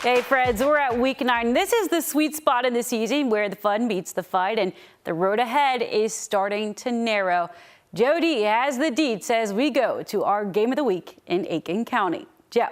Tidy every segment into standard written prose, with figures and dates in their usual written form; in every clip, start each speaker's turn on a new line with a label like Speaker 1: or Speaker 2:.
Speaker 1: Hey friends, we're at week 9. This is the sweet spot in the season where the fun meets the fight and the road ahead is starting to narrow. Jody has the deets as we go to our game of the week in Aiken County. Joe.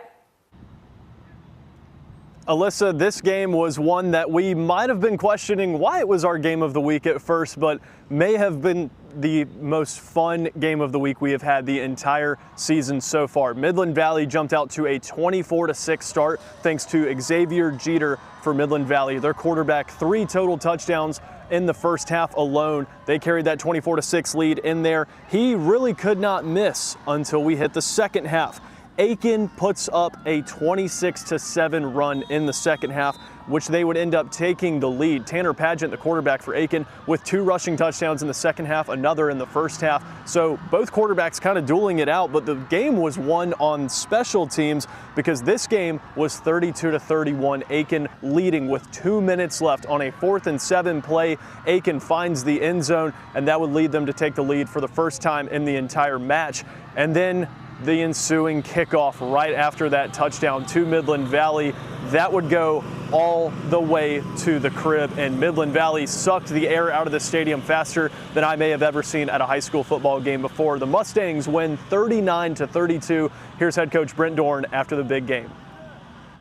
Speaker 2: Alyssa, this game was one that we might have been questioning why it was our game of the week at first, but may have been the most fun game of the week we have had the entire season so far. Midland Valley jumped out to a 24-6 start thanks to Xavier Jeter for Midland Valley. Their quarterback, 3 total touchdowns in the first half alone. They carried that 24-6 lead in there. He really could not miss until we hit the second half. Aiken puts up a 26-7 run in the second half, which they would end up taking the lead. Tanner Pageant, the quarterback for Aiken, with 2 rushing touchdowns in the second half, another in the first half. So both quarterbacks kind of dueling it out, but the game was won on special teams because this game was 32-31. Aiken leading with 2 minutes left on a 4th and 7 play. Aiken finds the end zone, and that would lead them to take the lead for the first time in the entire match. And then the ensuing kickoff right after that touchdown to Midland Valley. That would go all the way to the crib, and Midland Valley sucked the air out of the stadium faster than I may have ever seen at a high school football game before. The Mustangs win 39-32. Here's head coach Brent Dorn after the big game.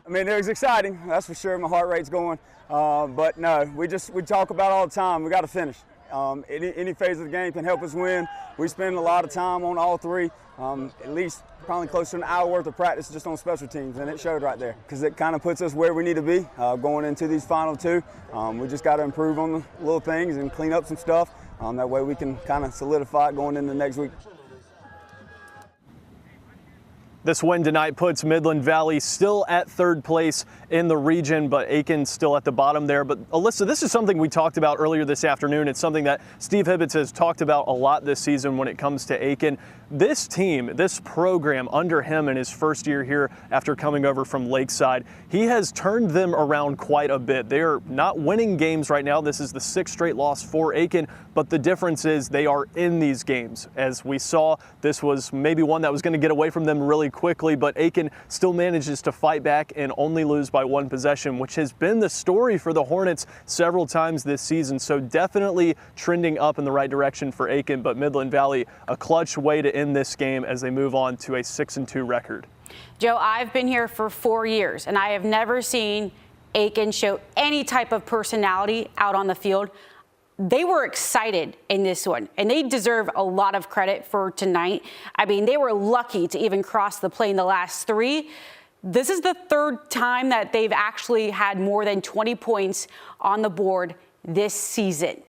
Speaker 3: I mean, it was exciting, that's for sure. My heart rate's going, but no, we talk about it all the time. We got to finish. Any phase of the game can help us win. We spend a lot of time on all 3, at least probably close to an hour worth of practice just on special teams, and it showed right there because it kind of puts us where we need to be going into these final 2. We just got to improve on the little things and clean up some stuff. That way we can kind of solidify it going into next week.
Speaker 2: This win tonight puts Midland Valley still at 3rd place in the region, but Aiken still at the bottom there. But Alyssa, this is something we talked about earlier this afternoon. It's something that Steve Hibbets has talked about a lot this season when it comes to Aiken. This team, this program under him in his first year here after coming over from Lakeside, he has turned them around quite a bit. They are not winning games right now. This is the 6th straight loss for Aiken, but the difference is they are in these games. As we saw, this was maybe one that was going to get away from them really quickly, but Aiken still manages to fight back and only lose by 1 possession, which has been the story for the Hornets several times this season. So definitely trending up in the right direction for Aiken, but Midland Valley, a clutch way to end this game as they move on to a 6-2 record.
Speaker 1: Joe, I've been here for 4 years and I have never seen Aiken show any type of personality out on the field. They were excited in this one, and they deserve a lot of credit for tonight. I mean, they were lucky to even cross the play in the last 3. This is the 3rd time that they've actually had more than 20 points on the board this season.